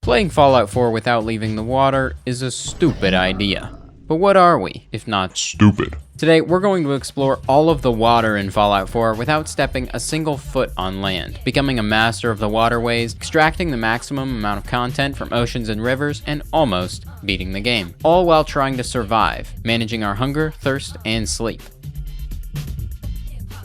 Playing Fallout 4 without leaving the water is a stupid idea. But what are we, if not stupid? Today, we're going to explore all of the water in Fallout 4 without stepping a single foot on land, becoming a master of the waterways, extracting the maximum amount of content from oceans and rivers, and almost beating the game. All while trying to survive, managing our hunger, thirst, and sleep.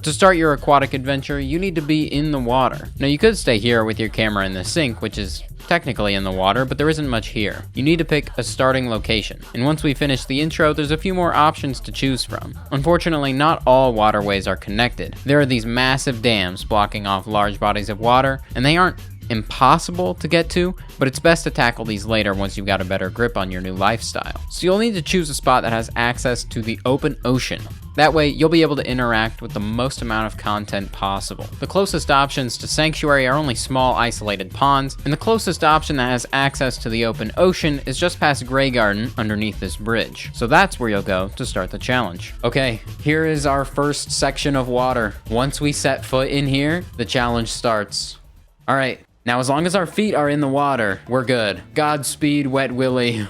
To start your aquatic adventure, you need to be in the water. Now, you could stay here with your camera in the sink, which is technically in the water, but there isn't much here. You need to pick a starting location, and once we finish the intro, there's a few more options to choose from. Unfortunately, not all waterways are connected. There are these massive dams blocking off large bodies of water, and they aren't impossible to get to, but it's best to tackle these later once you've got a better grip on your new lifestyle. So you'll need to choose a spot that has access to the open ocean. That way, you'll be able to interact with the most amount of content possible. The closest options to Sanctuary are only small, isolated ponds, and the closest option that has access to the open ocean is just past Grey Garden underneath this bridge. So that's where you'll go to start the challenge. Okay, here is our first section of water. Once we set foot in here, the challenge starts. All right, now as long as our feet are in the water, we're good. Godspeed, Wet Willy.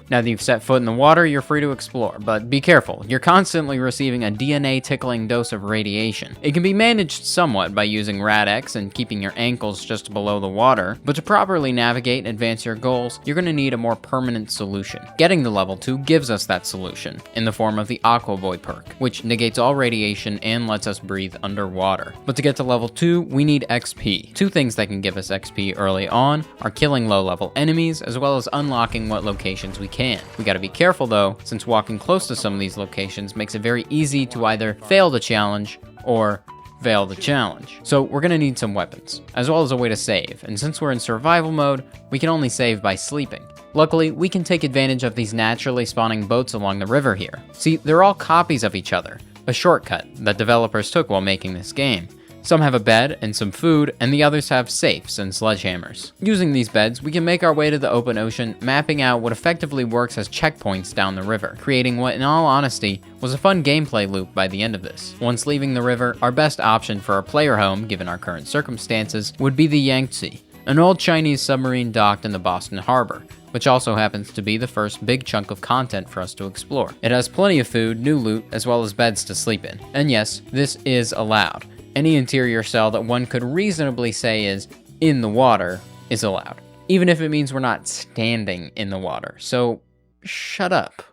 Now that you've set foot in the water, you're free to explore, but be careful. You're constantly receiving a DNA tickling dose of radiation. It can be managed somewhat by using Rad-X and keeping your ankles just below the water, but to properly navigate and advance your goals, you're going to need a more permanent solution. Getting to level 2 gives us that solution, in the form of the Aqua Boy perk, which negates all radiation and lets us breathe underwater. But to get to level 2, we need XP. Two things that can give us XP early on are killing low-level enemies, as well as unlocking what locations we can. We gotta be careful though, since walking close to some of these locations makes it very easy to either fail the challenge or fail the challenge. So we're gonna need some weapons, as well as a way to save, and since we're in survival mode, we can only save by sleeping. Luckily, we can take advantage of these naturally spawning boats along the river here. See, they're all copies of each other, a shortcut that developers took while making this game. Some have a bed and some food, and the others have safes and sledgehammers. Using these beds, we can make our way to the open ocean, mapping out what effectively works as checkpoints down the river, creating what, in all honesty, was a fun gameplay loop by the end of this. Once leaving the river, our best option for a player home, given our current circumstances, would be the Yangtze, an old Chinese submarine docked in the Boston Harbor, which also happens to be the first big chunk of content for us to explore. It has plenty of food, new loot, as well as beds to sleep in. And yes, this is allowed. Any interior cell that one could reasonably say is in the water is allowed, even if it means we're not standing in the water. So shut up.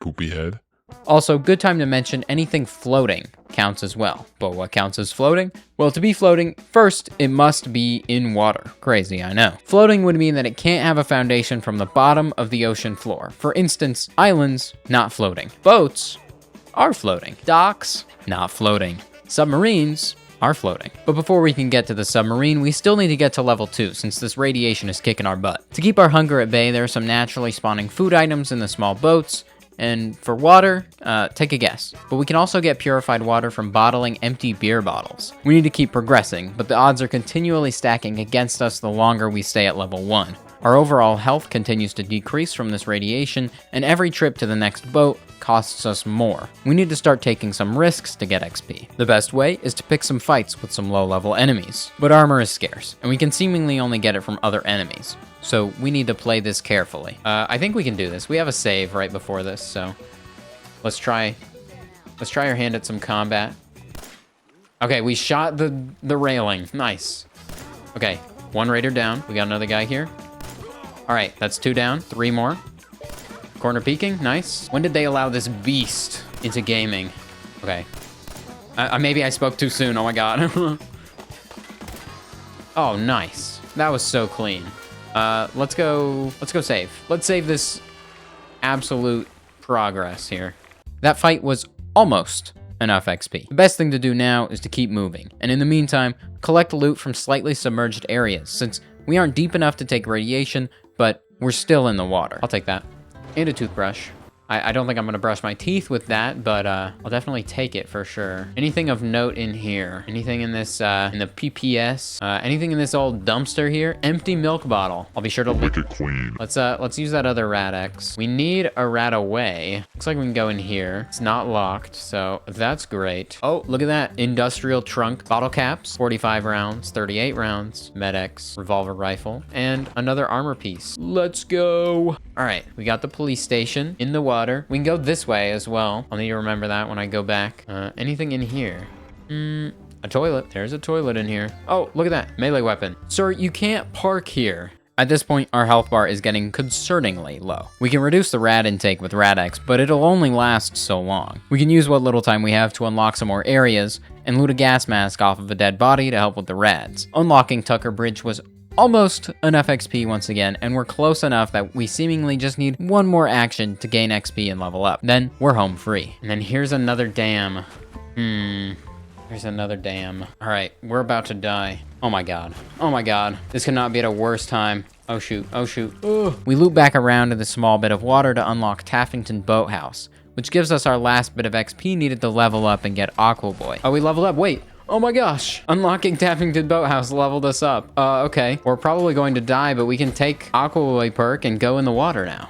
Poopy head. Also, good time to mention anything floating counts as well. But what counts as floating? Well, to be floating, first, it must be in water. Crazy, I know. Floating would mean that it can't have a foundation from the bottom of the ocean floor. For instance, islands, not floating. Boats are floating. Docks, not floating. Submarines are floating. But before we can get to the submarine, we still need to get to level 2 since this radiation is kicking our butt. To keep our hunger at bay, there are some naturally spawning food items in the small boats, and for water, take a guess. But we can also get purified water from bottling empty beer bottles. We need to keep progressing, but the odds are continually stacking against us the longer we stay at level 1. Our overall health continues to decrease from this radiation, and every trip to the next boat costs us more. We need to start taking some risks to get XP. The best way is to pick some fights with some low-level enemies, but armor is scarce, and we can seemingly only get it from other enemies. So we need to play this carefully. I think we can do this. We have a save right before this, so let's try our hand at some combat. Okay, we shot the railing. Nice. Okay, one raider down. We got another guy here. All right, that's 2 down, 3 more. Corner peeking, nice. When did they allow this beast into gaming? Okay. Maybe I spoke too soon, oh my god. Oh, nice. That was so clean. Let's go save. Let's save this absolute progress here. That fight was almost enough XP. The best thing to do now is to keep moving, and in the meantime, collect loot from slightly submerged areas, since we aren't deep enough to take radiation, but we're still in the water. I'll take that. And a toothbrush. I don't think I'm gonna brush my teeth with that, but I'll definitely take it for sure. Anything of note in here? Anything in this, in the PPS? Anything in this old dumpster here? Empty milk bottle. I'll be sure to Wicked Queen. let's use that other Rad-X. We need a Rad-Away. Looks like we can go in here. It's not locked, so that's great. Oh, look at that. Industrial trunk bottle caps, 45 rounds, 38 rounds, Med-X, revolver rifle, and another armor piece. Let's go. All right, we got the police station in the water. We can go this way as well. I'll need to remember that when I go back. Anything in here? A toilet. There's a toilet in here. Oh, look at that. Melee weapon. Sir, you can't park here. At this point, our health bar is getting concerningly low. We can reduce the rad intake with Rad-X, but it'll only last so long. We can use what little time we have to unlock some more areas and loot a gas mask off of a dead body to help with the rads. Unlocking Tucker Bridge was almost enough XP once again, and we're close enough that we seemingly just need one more action to gain XP and level up. Then we're home free. And then here's another dam. There's another dam. All right, we're about to die. Oh my god. Oh my god. This cannot be at a worse time. Oh shoot. Oh shoot. Ugh. We loop back around to the small bit of water to unlock Taffington Boathouse, which gives us our last bit of XP needed to level up and get Aqua Boy. Oh, we leveled up. Wait. Oh my gosh. Unlocking Taffington Boathouse leveled us up. Okay. We're probably going to die, but we can take Aqua Boy perk and go in the water now.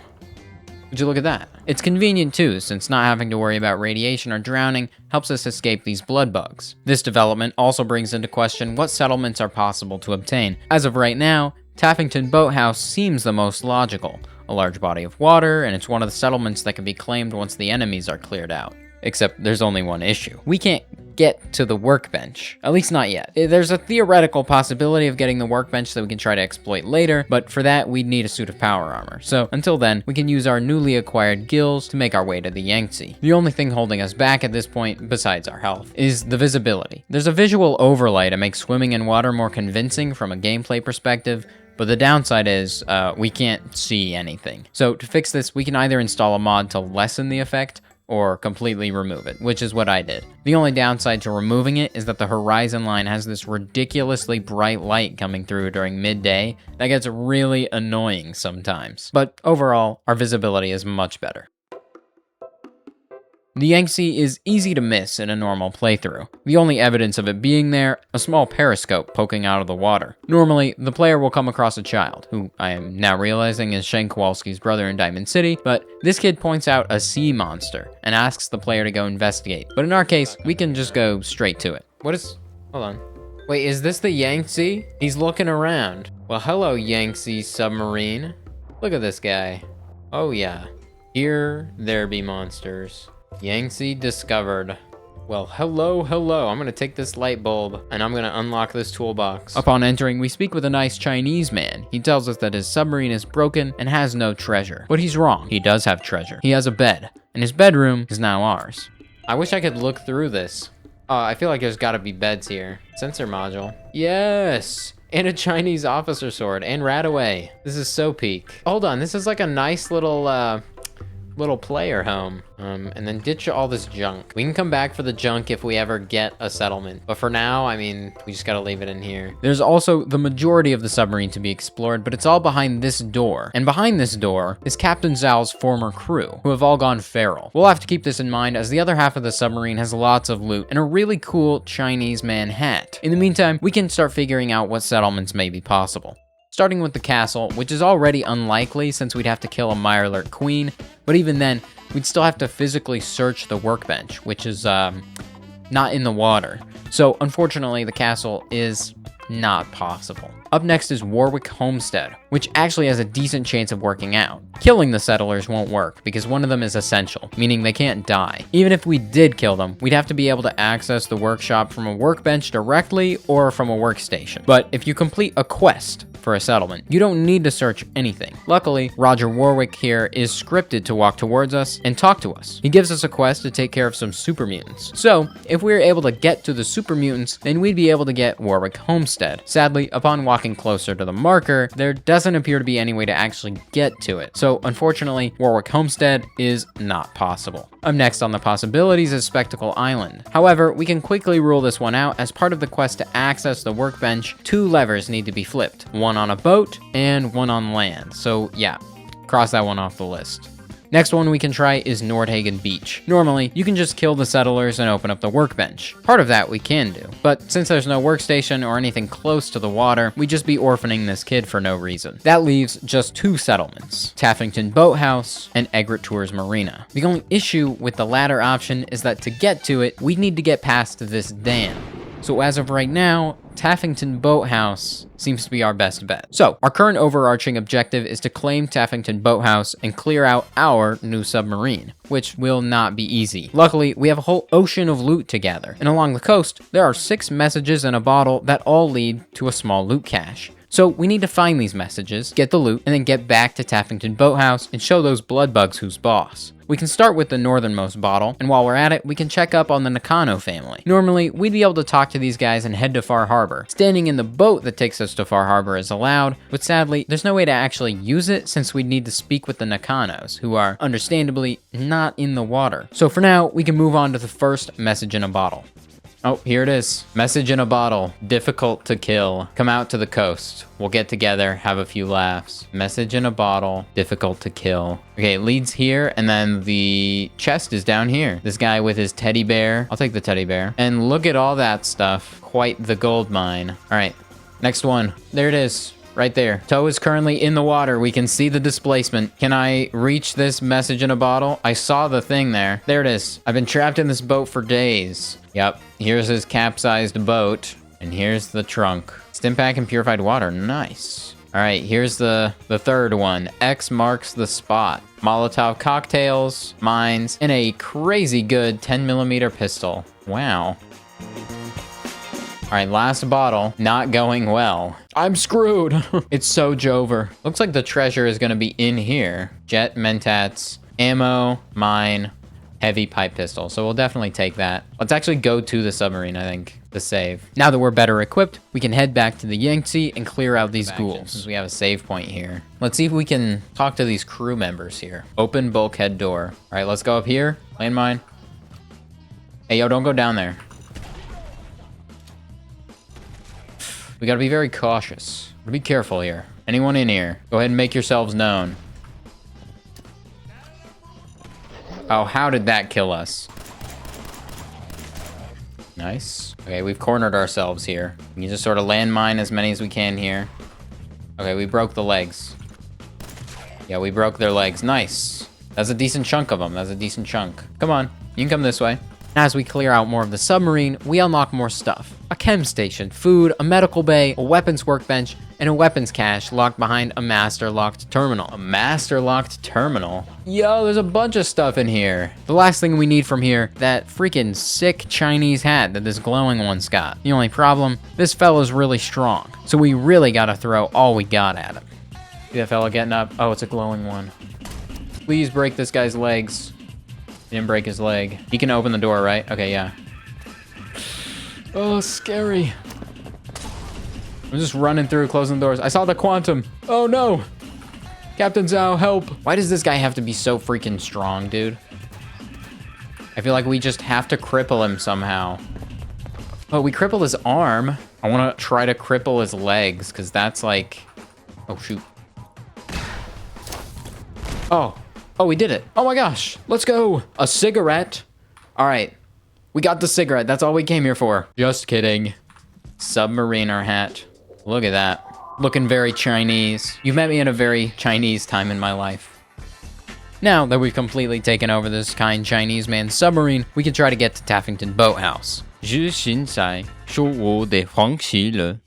Would you look at that? It's convenient too, since not having to worry about radiation or drowning helps us escape these blood bugs. This development also brings into question what settlements are possible to obtain. As of right now, Taffington Boathouse seems the most logical. A large body of water, and it's one of the settlements that can be claimed once the enemies are cleared out. Except there's only one issue. We can't get to the workbench. At least not yet. There's a theoretical possibility of getting the workbench that we can try to exploit later, but for that we'd need a suit of power armor. So until then, we can use our newly acquired gills to make our way to the Yangtze. The only thing holding us back at this point, besides our health, is the visibility. There's a visual overlay to make swimming in water more convincing from a gameplay perspective, but the downside is we can't see anything. So to fix this, we can either install a mod to lessen the effect, or completely remove it, which is what I did. The only downside to removing it is that the horizon line has this ridiculously bright light coming through during midday that gets really annoying sometimes. But overall, our visibility is much better. The Yangtze is easy to miss in a normal playthrough. The only evidence of it being there, a small periscope poking out of the water. Normally, the player will come across a child, who I am now realizing is Shane Kowalski's brother in Diamond City, but this kid points out a sea monster and asks the player to go investigate. But in our case, we can just go straight to it. Hold on. Wait, is this the Yangtze? He's looking around. Well, hello, Yangtze submarine. Look at this guy. Oh yeah. Here there be monsters. Yangtze discovered. Well, hello. I'm gonna take this light bulb and I'm gonna unlock this toolbox. Upon entering, we speak with a nice Chinese man. He tells us that his submarine is broken and has no treasure. But he's wrong. He does have treasure. He has a bed, and his bedroom is now ours. I wish I could look through this. I feel like there's gotta be beds here. Sensor module. Yes! And a Chinese officer sword and Rad-Away. This is so peak. Hold on, this is like a nice little player home, and then ditch all this junk. We can come back for the junk if we ever get a settlement, but for now, I mean, we just gotta leave it in here. There's also the majority of the submarine to be explored, but it's all behind this door, and behind this door is Captain Zhao's former crew, who have all gone feral. We'll have to keep this in mind, as the other half of the submarine has lots of loot and a really cool Chinese man hat. In the meantime, we can start figuring out what settlements may be possible. Starting with the castle, which is already unlikely since we'd have to kill a Mirelurk queen, but even then, we'd still have to physically search the workbench, which is not in the water. So unfortunately, the castle is not possible. Up next is Warwick Homestead, which actually has a decent chance of working out. Killing the settlers won't work because one of them is essential, meaning they can't die. Even if we did kill them, we'd have to be able to access the workshop from a workbench directly or from a workstation. But if you complete a quest for a settlement, you don't need to search anything. Luckily, Roger Warwick here is scripted to walk towards us and talk to us. He gives us a quest to take care of some super mutants. So, if we were able to get to the super mutants, then we'd be able to get Warwick Homestead. Sadly, upon walking closer to the marker, there doesn't appear to be any way to actually get to it. So, unfortunately, Warwick Homestead is not possible. Up next on the possibilities is Spectacle Island. However, we can quickly rule this one out. As part of the quest to access the workbench, 2 levers need to be flipped. One on a boat and one on land. So yeah, cross that one off the list. Next one we can try is Nordhagen Beach. Normally, you can just kill the settlers and open up the workbench. Part of that we can do, but since there's no workstation or anything close to the water, we'd just be orphaning this kid for no reason. That leaves just 2 settlements, Taffington Boathouse and Egret Tours Marina. The only issue with the latter option is that to get to it, we need to get past this dam. So as of right now, Taffington Boathouse seems to be our best bet. So our current overarching objective is to claim Taffington Boathouse and clear out our new submarine, which will not be easy. Luckily, we have a whole ocean of loot to gather, and along the coast, there are 6 messages in a bottle that all lead to a small loot cache. So we need to find these messages, get the loot, and then get back to Taffington Boathouse and show those bloodbugs who's boss. We can start with the northernmost bottle, and while we're at it, we can check up on the Nakano family. Normally, we'd be able to talk to these guys and head to Far Harbor. Standing in the boat that takes us to Far Harbor is allowed, but sadly, there's no way to actually use it since we'd need to speak with the Nakanos, who are, understandably, not in the water. So for now, we can move on to the first message in a bottle. Oh, here it is. Message in a bottle. Difficult to kill. Come out to the coast. We'll get together, have a few laughs. Message in a bottle. Difficult to kill. Okay, it leads here, and then the chest is down here. This guy with his teddy bear. I'll take the teddy bear. And look at all that stuff. Quite the gold mine. All right, next one. There it is. Right there. Toe is currently in the water. We can see the displacement. Can I reach this message in a bottle? I saw the thing there. There it is. I've been trapped in this boat for days. Yep. Here's his capsized boat. And here's the trunk. Stimpak and purified water. Nice. All right, here's the third one. X marks the spot. Molotov cocktails, mines, and a crazy good 10mm pistol. Wow. All right, last bottle, not going well. I'm screwed. It's so Jover. Looks like the treasure is gonna be in here. Jet, mentats, ammo, mine, heavy pipe pistol. So we'll definitely take that. Let's actually go to the submarine, I think, to save. Now that we're better equipped, we can head back to the Yangtze and clear out these ghouls. We have a save point here. Let's see if we can talk to these crew members here. Open bulkhead door. All right, let's go up here. Landmine. Hey, yo, don't go down there. We gotta be very cautious. Be careful here. Anyone in here, go ahead and make yourselves known. Oh, how did that kill us? Nice. Okay, we've cornered ourselves here. We can just sort of landmine as many as we can here. Okay, we broke the legs. Yeah, we broke their legs. Nice. That's a decent chunk of them. That's a decent chunk. Come on, you can come this way. As we clear out more of the submarine, we unlock more stuff. A chem station, food, a medical bay, a weapons workbench, and a weapons cache locked behind a master locked terminal. A master locked terminal? Yo, there's a bunch of stuff in here. The last thing we need from here, that freaking sick Chinese hat that this glowing one's got. The only problem, this fella's really strong, so we really gotta throw all we got at him. See that fella getting up? Oh, it's a glowing one. Please break this guy's legs. Didn't break his leg. He can open the door, right? Okay, yeah. Oh, scary. I'm just running through, closing the doors. I saw the quantum. Oh, no. Captain Zhao, help. Why does this guy have to be so freaking strong, dude? I feel like we just have to cripple him somehow. Oh, we cripple his arm. I want to try to cripple his legs, because that's like... Oh, shoot. Oh. Oh, we did it. Oh my gosh. Let's go. A cigarette. All right. We got the cigarette. That's all we came here for. Just kidding. Submariner hat. Look at that. Looking very Chinese. You've met me in a very Chinese time in my life. Now that we've completely taken over this kind Chinese man's submarine, we can try to get to Taffington Boathouse.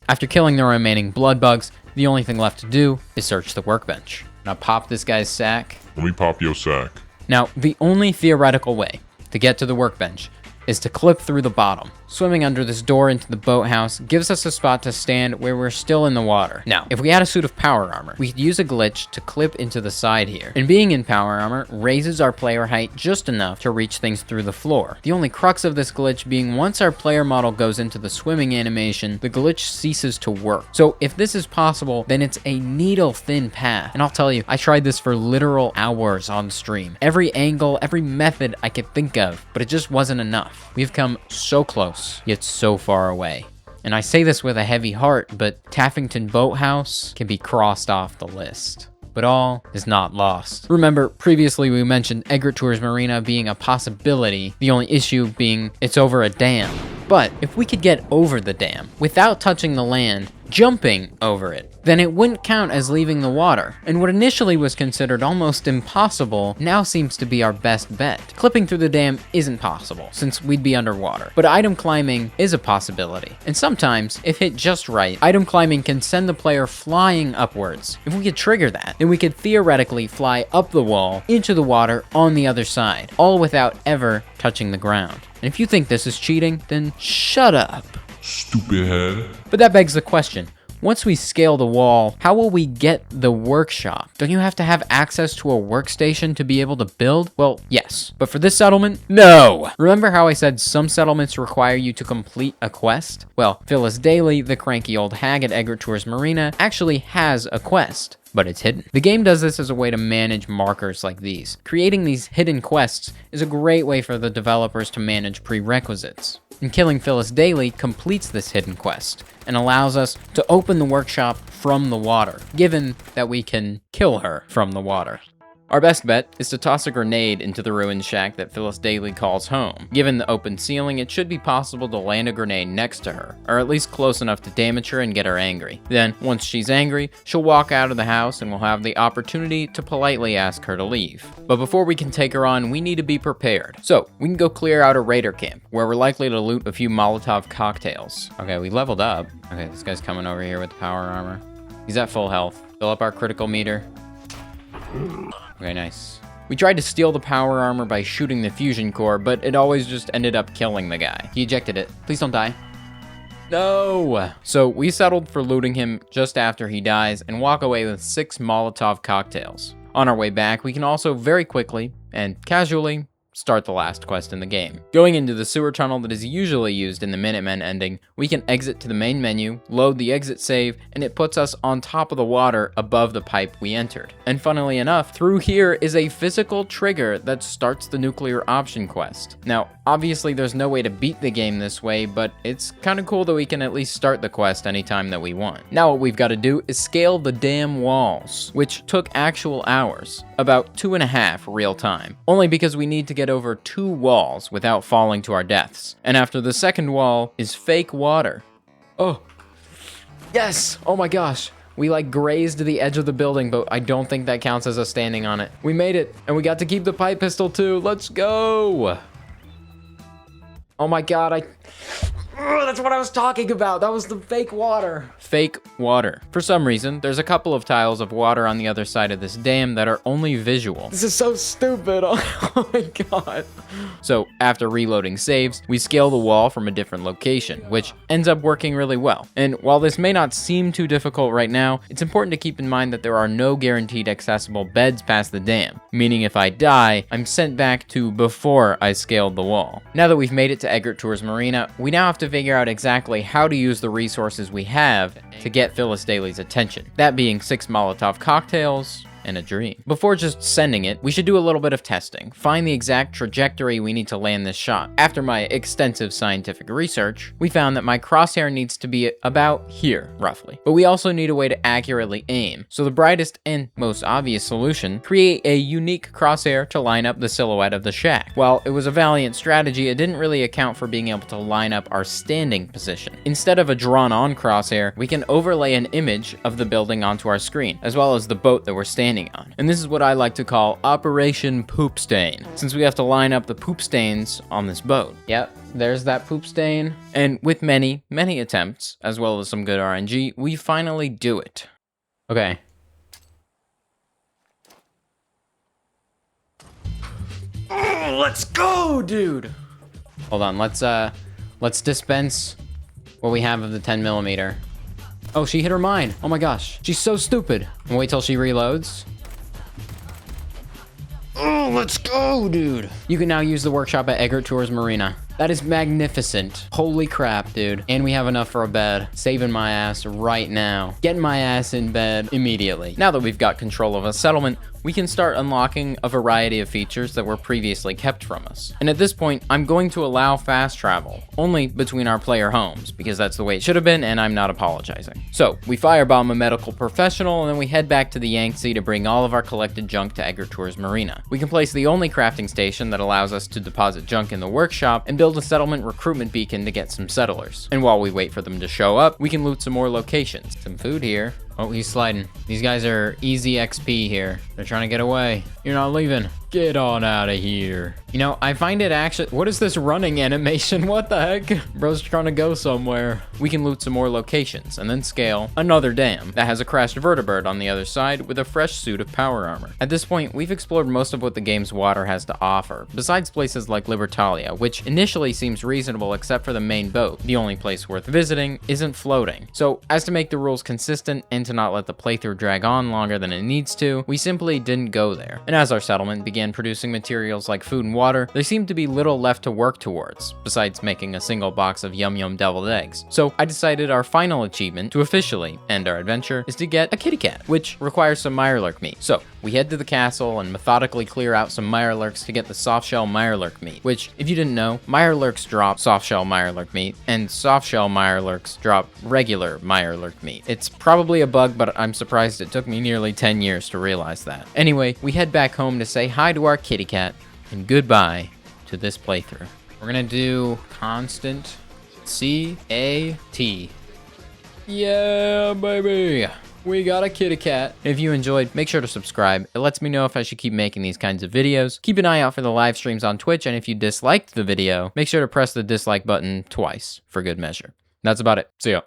After killing the remaining blood bugs, the only thing left to do is search the workbench. Now pop this guy's sack. Let me pop your sack. Now, the only theoretical way to get to the workbench is to clip through the bottom. Swimming under this door into the boathouse gives us a spot to stand where we're still in the water. Now, if we had a suit of power armor, we could use a glitch to clip into the side here. And being in power armor raises our player height just enough to reach things through the floor. The only crux of this glitch being once our player model goes into the swimming animation, the glitch ceases to work. So if this is possible, then it's a needle-thin path. And I'll tell you, I tried this for literal hours on stream. Every angle, every method I could think of, but it just wasn't enough. We've come so close, yet so far away. And I say this with a heavy heart, but Taffington Boathouse can be crossed off the list. but all is not lost. Remember, previously we mentioned Egret Tours Marina being a possibility, the only issue being it's over a dam. But if we could get over the dam without touching the land, jumping over it, then it wouldn't count as leaving the water. And what initially was considered almost impossible now seems to be our best bet. Clipping through the dam isn't possible since we'd be underwater, but item climbing is a possibility. And sometimes, if hit just right, item climbing can send the player flying upwards. If we could trigger that, then we could theoretically fly up the wall into the water on the other side, all without ever touching the ground. And if you think this is cheating, then shut up. Stupid head. But that begs the question, once we scale the wall, how will we get the workshop? Don't you have to have access to a workstation to be able to build? Well, yes, but for this settlement, no! Remember how I said some settlements require you to complete a quest? Well, Phyllis Daly, the cranky old hag at Egret Tours Marina, actually has a quest, but it's hidden. The game does this as a way to manage markers like these. Creating these hidden quests is a great way for the developers to manage prerequisites. And killing Phyllis Daly completes this hidden quest and allows us to open the workshop from the water, given that we can kill her from the water. Our best bet is to toss a grenade into the ruined shack that Phyllis Daly calls home. Given the open ceiling, it should be possible to land a grenade next to her, or at least close enough to damage her and get her angry. Then, once she's angry, she'll walk out of the house and we'll have the opportunity to politely ask her to leave. But before we can take her on, we need to be prepared. So, we can go clear out a raider camp, where we're likely to loot a few molotov cocktails. Okay, we leveled up. Okay, this guy's coming over here with the power armor. He's at full health. Fill up our critical meter. Okay, nice. We tried to steal the power armor by shooting the fusion core, but it always just ended up killing the guy. He ejected it. Please don't die. No! So we settled for looting him just after he dies and walk away with 6 Molotov cocktails. On our way back, we can also very quickly and casually start the last quest in the game. Going into the sewer tunnel that is usually used in the Minutemen ending, we can exit to the main menu, load the exit save, and it puts us on top of the water above the pipe we entered. And funnily enough, through here is a physical trigger that starts the nuclear option quest. Now, obviously there's no way to beat the game this way, but it's kind of cool that we can at least start the quest anytime that we want. Now what we've got to do is scale the damn walls, which took actual hours, about 2.5 real time, only because we need to get over 2 walls without falling to our deaths. And after the second wall is fake water. Oh, yes! Oh my gosh. We like grazed the edge of the building, but I don't think that counts as us standing on it. We made it, and we got to keep the pipe pistol too. Let's go! Oh my god, that's what I was talking about. That was the fake water. Fake water. For some reason, there's a couple of tiles of water on the other side of this dam that are only visual. This is so stupid. Oh my god. So after reloading saves, we scale the wall from a different location, which ends up working really well. And while this may not seem too difficult right now, it's important to keep in mind that there are no guaranteed accessible beds past the dam, meaning if I die, I'm sent back to before I scaled the wall. Now that we've made it to Egret Tours Marina, we now have to figure out exactly how to use the resources we have to get Phyllis Daly's attention. That being 6 Molotov cocktails and a dream. Before just sending it, we should do a little bit of testing, find the exact trajectory we need to land this shot. After my extensive scientific research, we found that my crosshair needs to be about here, roughly. But we also need a way to accurately aim. So the brightest and most obvious solution, create a unique crosshair to line up the silhouette of the shack. While it was a valiant strategy, it didn't really account for being able to line up our standing position. Instead of a drawn-on crosshair, we can overlay an image of the building onto our screen, as well as the boat that we're standing on. And this is what I like to call Operation Poop Stain, since we have to line up the poop stains on this boat. Yep, there's that poop stain. And with many attempts, as well as some good RNG, we finally do it. Okay. Oh, let's go, dude! Hold on, let's dispense what we have of the 10mm. Oh, she hit her mine. Oh my gosh. She's so stupid. And wait till she reloads. Oh, let's go, dude. You can now use the workshop at Egret Tours Marina. That is magnificent. Holy crap, dude. And we have enough for a bed. Saving my ass right now. Getting my ass in bed immediately. Now that we've got control of a settlement, we can start unlocking a variety of features that were previously kept from us. And at this point, I'm going to allow fast travel, only between our player homes, because that's the way it should have been, and I'm not apologizing. So, we firebomb a medical professional, and then we head back to the Yangtze to bring all of our collected junk to Egret's Marina. We can place the only crafting station that allows us to deposit junk in the workshop, and build a settlement recruitment beacon to get some settlers. And while we wait for them to show up, we can loot some more locations. Some food here. Oh, he's sliding. These guys are easy XP here. They're trying to get away. You're not leaving. Get on out of here. You know, I find it actually... What is this running animation? What the heck? Bro's trying to go somewhere. We can loot some more locations and then scale another dam that has a crashed vertibird on the other side with a fresh suit of power armor. At this point, we've explored most of what the game's water has to offer, besides places like Libertalia, which initially seems reasonable except for the main boat. The only place worth visiting isn't floating. So, as to make the rules consistent and to not let the playthrough drag on longer than it needs to, we simply didn't go there. And as our settlement began producing materials like food and water, there seemed to be little left to work towards, besides making a single box of Yum Yum deviled eggs. So I decided our final achievement to officially end our adventure is to get a kitty cat, which requires some Mirelurk meat. So we head to the castle and methodically clear out some Mirelurks to get the softshell Mirelurk meat, which, if you didn't know, Mirelurks drop softshell Mirelurk meat, and softshell Mirelurks drop regular Mirelurk meat. It's probably a bug, but I'm surprised it took me nearly 10 years to realize that. Anyway, we head back home to say hi to our kitty cat, and goodbye to this playthrough. We're gonna do constant C-A-T. Yeah, baby! We got a kitty cat. If you enjoyed, make sure to subscribe. It lets me know if I should keep making these kinds of videos. Keep an eye out for the live streams on Twitch, and if you disliked the video, make sure to press the dislike button twice for good measure. That's about it. See ya.